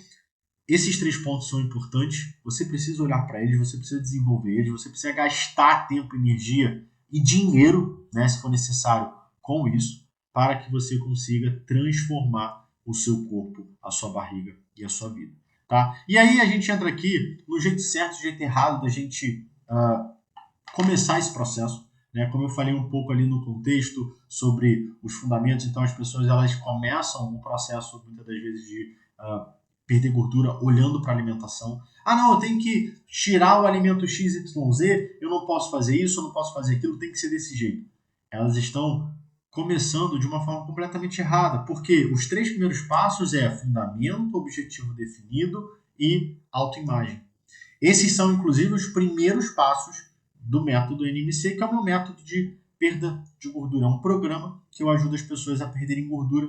esses 3 pontos são importantes. Você precisa olhar para eles, você precisa desenvolver eles, você precisa gastar tempo, energia e dinheiro, né, se for necessário, com isso, para que você consiga transformar o seu corpo, a sua barriga e a sua vida. Tá? E aí a gente entra aqui no jeito certo, no jeito errado da gente começar esse processo. Né? Como eu falei um pouco ali no contexto sobre os fundamentos, então as pessoas elas começam o processo muitas das vezes de perder gordura olhando para a alimentação. Ah, não, eu tenho que tirar o alimento XYZ, eu não posso fazer isso, eu não posso fazer aquilo, tem que ser desse jeito. Elas estão começando de uma forma completamente errada, porque os 3 primeiros passos é fundamento, objetivo definido e autoimagem. Esses são, inclusive, os primeiros passos do método NMC, que é o meu método de perda de gordura. É um programa que eu ajudo as pessoas a perderem gordura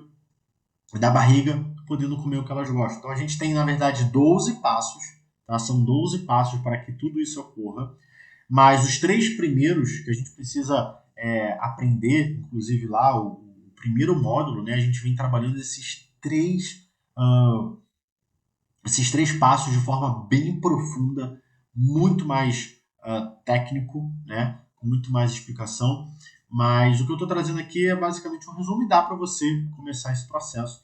da barriga, podendo comer o que elas gostam. Então a gente tem, na verdade, 12 passos, tá? São 12 passos para que tudo isso ocorra, mas os 3 primeiros que a gente precisa aprender, inclusive lá, o primeiro módulo, né, a gente vem trabalhando esses 3 passos de forma bem profunda, muito mais técnico, né, com muito mais explicação. Mas o que eu estou trazendo aqui é basicamente um resumo e dá para você começar esse processo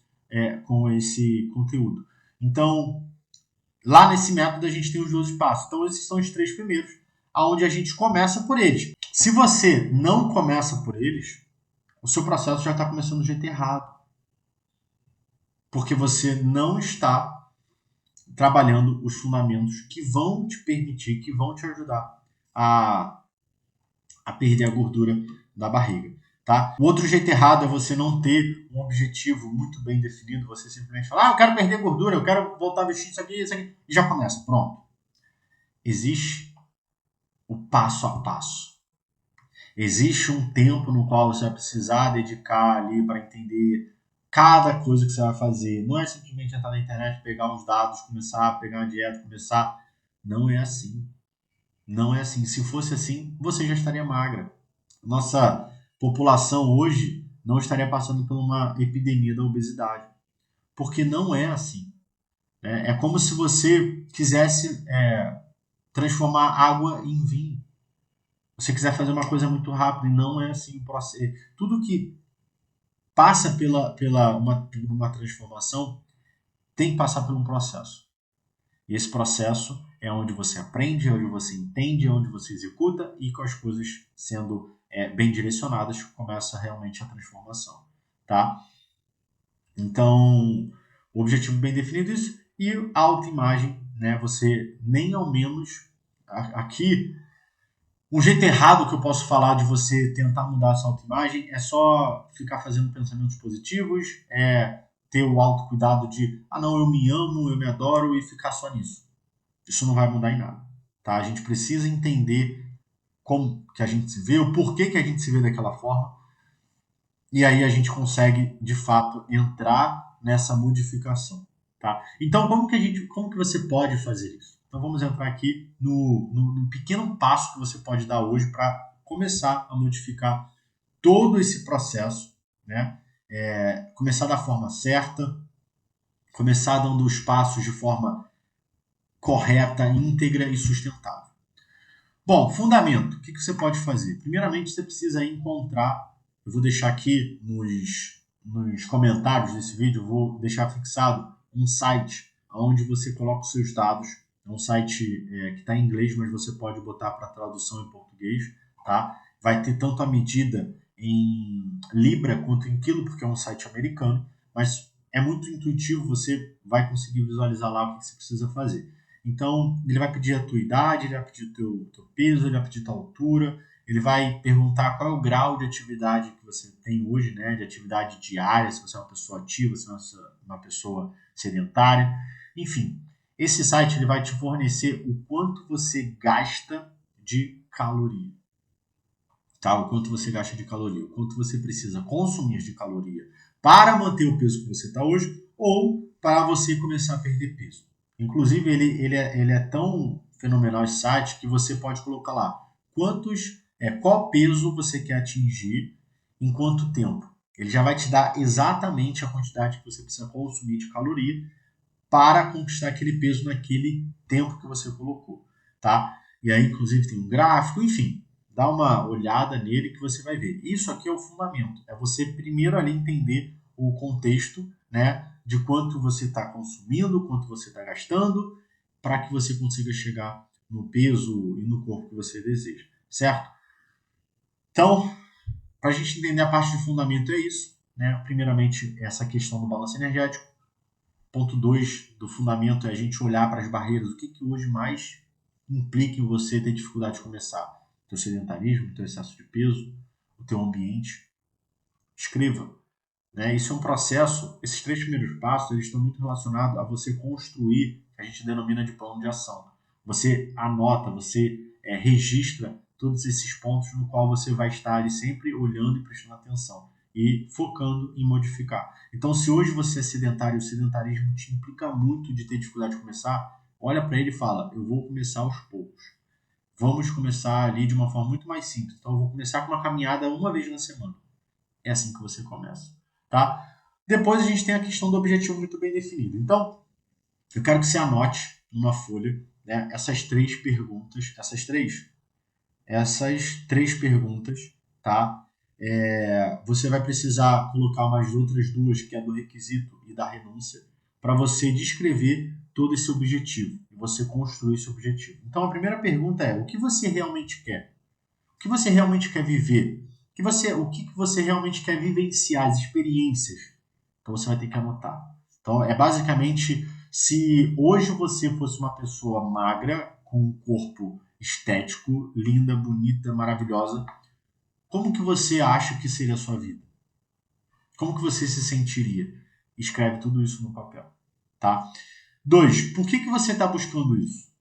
com esse conteúdo. Então, lá nesse método a gente tem os 12 passos. Então, esses são os 3 primeiros, aonde a gente começa por eles. Se você não começa por eles, o seu processo já está começando do jeito errado. Porque você não está trabalhando os fundamentos que vão te permitir, que vão te ajudar a perder a gordura da barriga. Tá? O outro jeito errado é você não ter um objetivo muito bem definido, você simplesmente falar, eu quero perder gordura, eu quero voltar a vestir isso aqui, e já começa, pronto. Existe o passo a passo. Existe um tempo no qual você vai precisar dedicar ali para entender cada coisa que você vai fazer. Não é simplesmente entrar na internet, pegar uns dados, começar a pegar uma dieta, começar. Não é assim. Não é assim. Se fosse assim, você já estaria magra. Nossa população hoje não estaria passando por uma epidemia da obesidade. Porque não é assim. É como se você quisesse transformar água em vinho. Você quiser fazer uma coisa muito rápida e não é assim. Tudo que passa uma transformação tem que passar por um processo. E esse processo é onde você aprende, é onde você entende, é onde você executa e com as coisas sendo bem direcionadas começa realmente a transformação, tá? Então, o objetivo bem definido é isso e a autoimagem, né? Você nem ao menos aqui um jeito errado que eu posso falar de você tentar mudar essa autoimagem é só ficar fazendo pensamentos positivos, ter o autocuidado de, não, eu me amo, eu me adoro e ficar só nisso. Isso não vai mudar em nada. Tá? A gente precisa entender como que a gente se vê, o porquê que a gente se vê daquela forma, e aí a gente consegue, de fato, entrar nessa modificação, tá? Então, como que você pode fazer isso? Então, vamos entrar aqui no pequeno passo que você pode dar hoje para começar a modificar todo esse processo, né? Começar da forma certa, começar dando os passos de forma correta, íntegra e sustentável. Bom, fundamento. O que você pode fazer? Primeiramente, você precisa encontrar. Eu vou deixar aqui nos comentários desse vídeo, eu vou deixar fixado um site onde você coloca os seus dados. É um site que está em inglês, mas você pode botar para tradução em português, tá? Vai ter tanto a medida em libra quanto em quilo, porque é um site americano, mas é muito intuitivo, você vai conseguir visualizar lá o que você precisa fazer. Então, ele vai pedir a tua idade, ele vai pedir o teu peso, ele vai pedir a tua altura, ele vai perguntar qual é o grau de atividade que você tem hoje, né, de atividade diária, se você é uma pessoa ativa, se você é uma pessoa sedentária. Enfim, esse site ele vai te fornecer o quanto você gasta de caloria. Tá? O quanto você gasta de caloria, o quanto você precisa consumir de caloria para manter o peso que você está hoje ou para você começar a perder peso. Inclusive, ele é tão fenomenal esse site que você pode colocar lá qual peso você quer atingir em quanto tempo. Ele já vai te dar exatamente a quantidade que você precisa consumir de caloria para conquistar aquele peso naquele tempo que você colocou, tá? E aí, inclusive, tem um gráfico, enfim, dá uma olhada nele que você vai ver. Isso aqui é o fundamento, é você primeiro ali entender o contexto, né, de quanto você está consumindo, quanto você está gastando, para que você consiga chegar no peso e no corpo que você deseja, certo? Então, para a gente entender a parte de fundamento é isso, né? Primeiramente, essa questão do balanço energético. Ponto 2 do fundamento é a gente olhar para as barreiras. O que hoje mais implica em você ter dificuldade de começar? O teu sedentarismo, o teu excesso de peso, o teu ambiente. Escreva. Né? Isso é um processo, esses 3 primeiros passos eles estão muito relacionados a você construir, que a gente denomina de plano de ação. Você anota, você registra todos esses pontos no qual você vai estar ali sempre olhando e prestando atenção e focando em modificar. Então, se hoje você é sedentário e o sedentarismo te implica muito de ter dificuldade de começar, olha para ele e fala, eu vou começar aos poucos. Vamos começar ali de uma forma muito mais simples. Então, eu vou começar com uma caminhada uma vez na semana. É assim que você começa, tá? Depois a gente tem a questão do objetivo muito bem definido. Então, eu quero que você anote numa folha, né, essas três perguntas, tá? Você vai precisar colocar mais outras duas, que é do requisito e da renúncia, para você descrever todo esse objetivo e você construir esse objetivo. Então, a primeira pergunta é: o que você realmente quer? O que você realmente quer viver? O que você realmente quer vivenciar, as experiências. Então você vai ter que anotar. Então é basicamente, se hoje você fosse uma pessoa magra, com um corpo estético, linda, bonita, maravilhosa, como que você acha que seria a sua vida? Como que você se sentiria? Escreve tudo isso no papel, tá? 2. Por que você está buscando isso?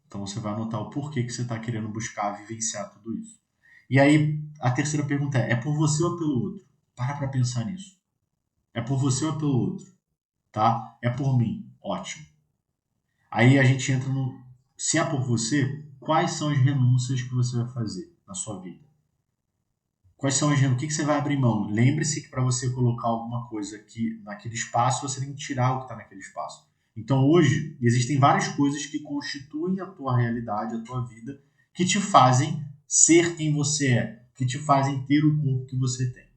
Então você vai anotar o porquê que você está querendo buscar vivenciar tudo isso. E aí, a terceira pergunta é por você ou pelo outro? Para pensar nisso. É por você ou pelo outro? Tá? É por mim. Ótimo. Aí a gente entra no... Se é por você, quais são as renúncias que você vai fazer na sua vida? Quais são as renúncias? O que você vai abrir mão? Lembre-se que para você colocar alguma coisa aqui naquele espaço, você tem que tirar o que está naquele espaço. Então hoje, existem várias coisas que constituem a tua realidade, a tua vida, que te fazem ser quem você é, que te fazem ter o corpo que você tem.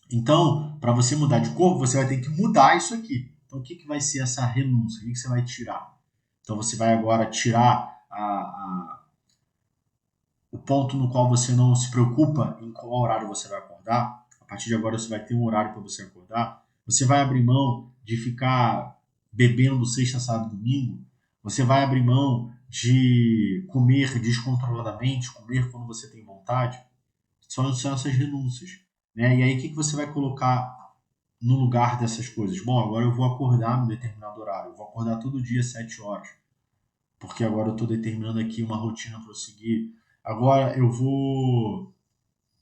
Então, para você mudar de corpo, você vai ter que mudar isso aqui. Então, o que vai ser essa renúncia? O que você vai tirar? Então, você vai agora tirar o ponto no qual você não se preocupa em qual horário você vai acordar. A partir de agora, você vai ter um horário para você acordar. Você vai abrir mão de ficar bebendo sexta, sábado e domingo. Você vai abrir mão de comer descontroladamente, comer quando você tem vontade. São essas renúncias. Né? E aí, o que você vai colocar no lugar dessas coisas? Bom, agora eu vou acordar num determinado horário. Eu vou acordar todo dia às 7 horas. Porque agora eu estou determinando aqui uma rotina para eu seguir. Agora eu vou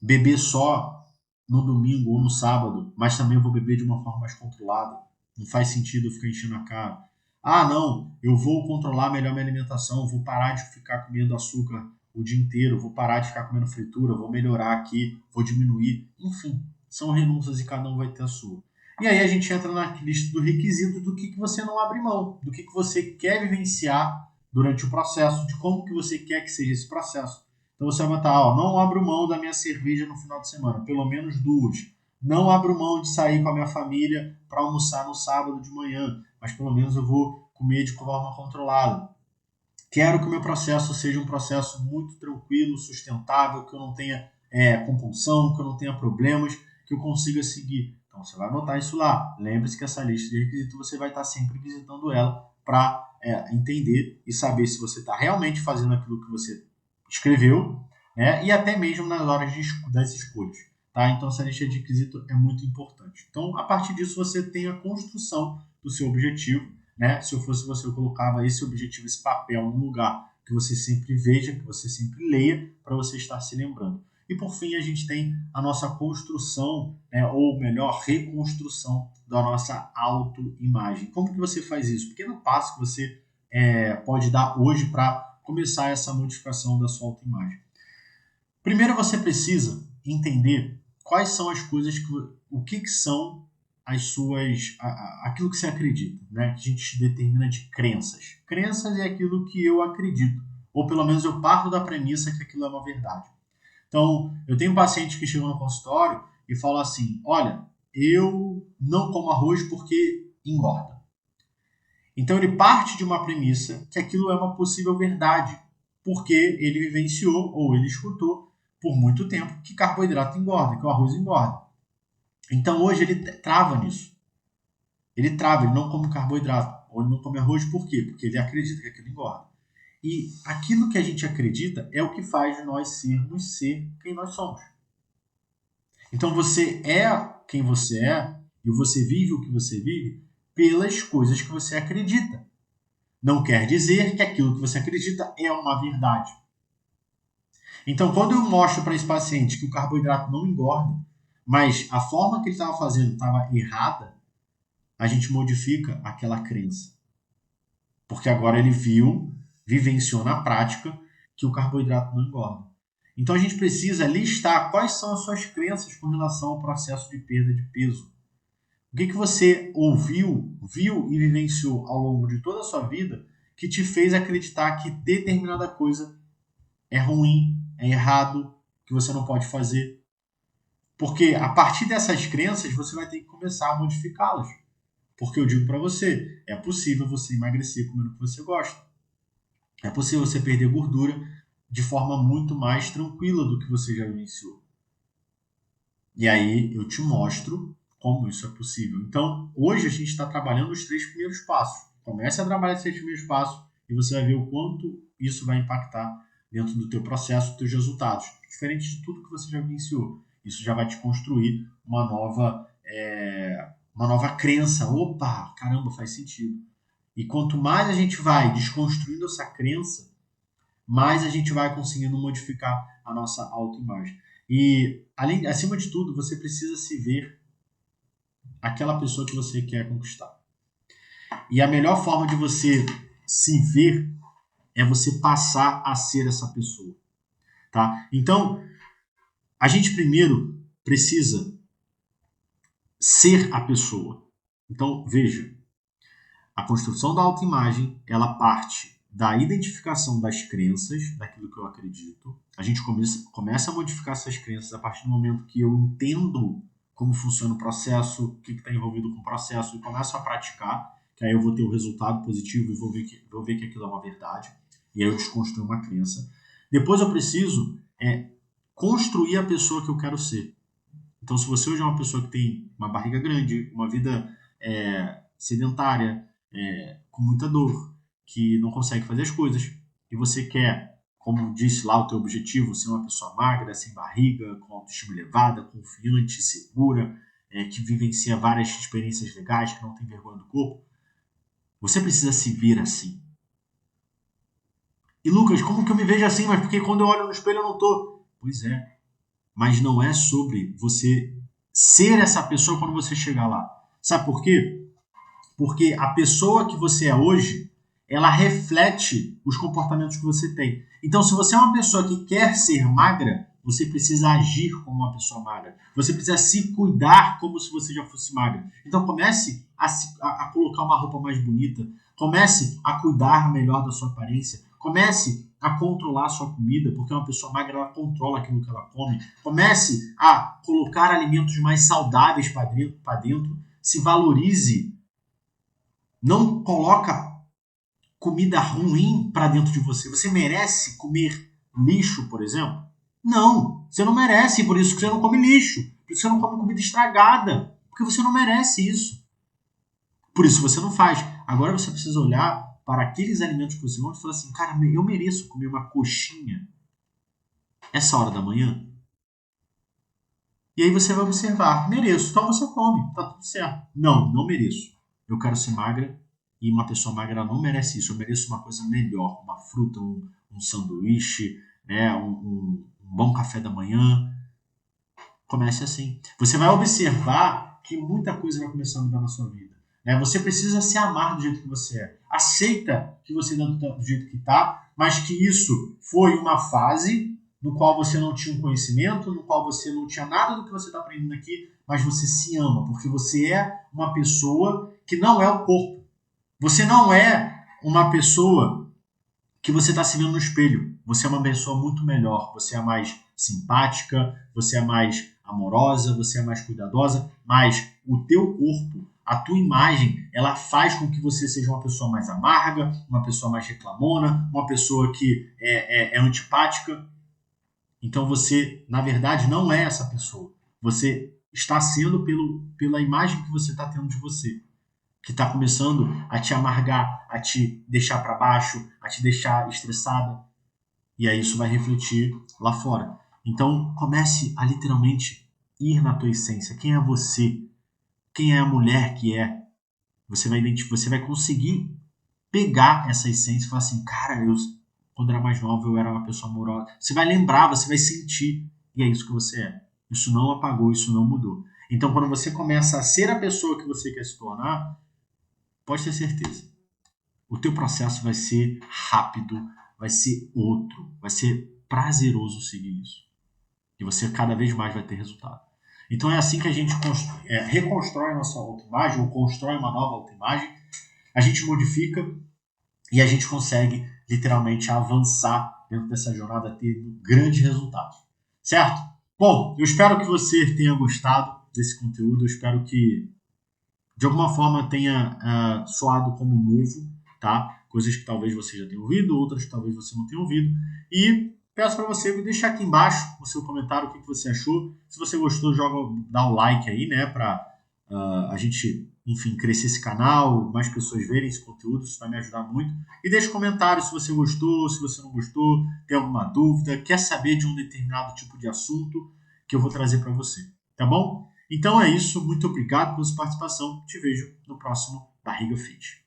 beber só no domingo ou no sábado, mas também eu vou beber de uma forma mais controlada. Não faz sentido eu ficar enchendo a cara. Ah, não, eu vou controlar melhor minha alimentação, vou parar de ficar comendo açúcar o dia inteiro, vou parar de ficar comendo fritura, vou melhorar aqui, vou diminuir. Enfim, são renúncias e cada um vai ter a sua. E aí a gente entra na lista do requisito do que você não abre mão, do que você quer vivenciar durante o processo, de como que você quer que seja esse processo. Então você vai botar, não abro mão da minha cerveja no final de semana, pelo menos 2. Não abro mão de sair com a minha família para almoçar no sábado de manhã, mas pelo menos eu vou comer de forma controlada. Quero que o meu processo seja um processo muito tranquilo, sustentável, que eu não tenha compulsão, que eu não tenha problemas, que eu consiga seguir. Então você vai anotar isso lá. Lembre-se que essa lista de requisitos você vai estar sempre visitando ela para entender e saber se você está realmente fazendo aquilo que você escreveu, e até mesmo nas horas das escolhas. Tá? Então essa lista de requisitos é muito importante. Então a partir disso você tem a construção do seu objetivo. Se eu fosse você, eu colocava esse objetivo, esse papel num lugar que você sempre veja, que você sempre leia, para você estar se lembrando. E por fim, a gente tem a nossa construção, ou melhor, reconstrução da nossa autoimagem. Como que você faz isso? Pequeno passo que você pode dar hoje para começar essa modificação da sua autoimagem. Primeiro você precisa entender quais são as coisas, o que são as suas, aquilo que você acredita, que a gente determina de crenças. Crenças é aquilo que eu acredito, ou pelo menos eu parto da premissa que aquilo é uma verdade. Então, eu tenho pacientes que chegam no consultório e falam assim, olha, eu não como arroz porque engorda. Então, ele parte de uma premissa que aquilo é uma possível verdade, porque ele vivenciou ou ele escutou por muito tempo que carboidrato engorda, que o arroz engorda. Então, hoje ele trava nisso. Ele não come carboidrato, ou ele não come arroz, por quê? Porque ele acredita que aquilo engorda. E aquilo que a gente acredita é o que faz nós ser quem nós somos. Então você é quem você é e você vive o que você vive pelas coisas que você acredita. Não quer dizer que aquilo que você acredita é uma verdade. Então, quando eu mostro para esse paciente que o carboidrato não engorda, mas a forma que ele estava fazendo estava errada, a gente modifica aquela crença. Porque agora ele vivenciou na prática que o carboidrato não engorda. Então a gente precisa listar quais são as suas crenças com relação ao processo de perda de peso. O que você ouviu, viu e vivenciou ao longo de toda a sua vida que te fez acreditar que determinada coisa é ruim, é errado, que você não pode fazer. Porque a partir dessas crenças você vai ter que começar a modificá-las. Porque eu digo para você, é possível você emagrecer comendo o que você gosta. É possível você perder gordura de forma muito mais tranquila do que você já vivenciou. E aí eu te mostro como isso é possível. Então, hoje a gente está trabalhando os 3 primeiros passos. Comece a trabalhar esses 3 primeiros passos e você vai ver o quanto isso vai impactar dentro do teu processo, dos teus resultados. Diferente de tudo que você já vivenciou. Isso já vai te construir uma nova crença. Opa, caramba, faz sentido. E quanto mais a gente vai desconstruindo essa crença, mais a gente vai conseguindo modificar a nossa autoimagem. E, acima de tudo, você precisa se ver aquela pessoa que você quer conquistar. E a melhor forma de você se ver é você passar a ser essa pessoa. Tá? Então, a gente primeiro precisa ser a pessoa. Então, veja, a construção da autoimagem, ela parte da identificação das crenças, daquilo que eu acredito. A gente começa a modificar essas crenças a partir do momento que eu entendo como funciona o processo, o que está envolvido com o processo, e começo a praticar, que aí eu vou ter o resultado positivo e vou ver que aquilo é uma verdade. E aí eu desconstruo uma crença. Depois eu preciso construir a pessoa que eu quero ser. Então, se você hoje é uma pessoa que tem uma barriga grande, uma vida sedentária, com muita dor, que não consegue fazer as coisas, e você quer, como disse lá o teu objetivo, ser uma pessoa magra, sem barriga, com autoestima elevada, confiante, segura, que vivencia várias experiências legais, que não tem vergonha do corpo, você precisa se ver assim. E Lucas, como que eu me vejo assim? Mas porque quando eu olho no espelho eu não tô. Pois é, mas não é sobre você ser essa pessoa quando você chegar lá. Sabe por quê? Porque a pessoa que você é hoje, ela reflete os comportamentos que você tem. Então, se você é uma pessoa que quer ser magra, você precisa agir como uma pessoa magra. Você precisa se cuidar como se você já fosse magra. Então, comece a colocar uma roupa mais bonita. Comece a cuidar melhor da sua aparência. Comece a controlar a sua comida, porque uma pessoa magra ela controla aquilo que ela come. Comece a colocar alimentos mais saudáveis para dentro. Se valorize. Não coloca comida ruim para dentro de você. Você merece comer lixo, por exemplo? Não, você não merece, por isso que você não come lixo. Por isso que você não come comida estragada. Porque você não merece isso. Por isso você não faz. Agora você precisa olhar para aqueles alimentos que você gosta e falar assim, cara, eu mereço comer uma coxinha essa hora da manhã? E aí você vai observar, mereço, então você come, tá tudo certo. Não, não mereço. Eu quero ser magra e uma pessoa magra não merece isso. Eu mereço uma coisa melhor, uma fruta, um sanduíche, né, um bom café da manhã. Comece assim. Você vai observar que muita coisa vai começar a mudar na sua vida. Né? Você precisa se amar do jeito que você é. Aceita que você está do jeito que está, mas que isso foi uma fase no qual você não tinha um conhecimento, no qual você não tinha nada do que você está aprendendo aqui, mas você se ama, porque você é uma pessoa que não é o corpo. Você não é uma pessoa que você está se vendo no espelho. Você é uma pessoa muito melhor. Você é mais simpática, você é mais amorosa, você é mais cuidadosa, mas o teu corpo, a tua imagem, ela faz com que você seja uma pessoa mais amarga, uma pessoa mais reclamona, uma pessoa que é antipática. Então você, na verdade, não é essa pessoa. Você está sendo pela imagem que você está tendo de você, que está começando a te amargar, a te deixar para baixo, a te deixar estressada. E aí isso vai refletir lá fora. Então comece a literalmente ir na tua essência. Quem é você? Quem é a mulher que é? Você vai conseguir pegar essa essência e falar assim, cara, quando era mais nova eu era uma pessoa amorosa. Você vai lembrar, você vai sentir. E é isso que você é. Isso não apagou, isso não mudou. Então quando você começa a ser a pessoa que você quer se tornar, pode ter certeza. O teu processo vai ser rápido, vai ser outro, vai ser prazeroso seguir isso. E você cada vez mais vai ter resultado. Então é assim que a gente reconstrói a nossa autoimagem, ou constrói uma nova autoimagem, a gente modifica e a gente consegue literalmente avançar dentro dessa jornada, ter grandes resultados. Certo? Bom, eu espero que você tenha gostado desse conteúdo, eu espero que de alguma forma tenha soado como novo, tá? Coisas que talvez você já tenha ouvido, outras que talvez você não tenha ouvido. E peço para você me deixar aqui embaixo o seu comentário, o que você achou. Se você gostou, dá o like aí, né? Para a gente, enfim, crescer esse canal, mais pessoas verem esse conteúdo, isso vai me ajudar muito. E deixe comentário se você gostou, se você não gostou, tem alguma dúvida, quer saber de um determinado tipo de assunto que eu vou trazer para você, tá bom? Então é isso, muito obrigado pela sua participação. Te vejo no próximo Barriga Fit.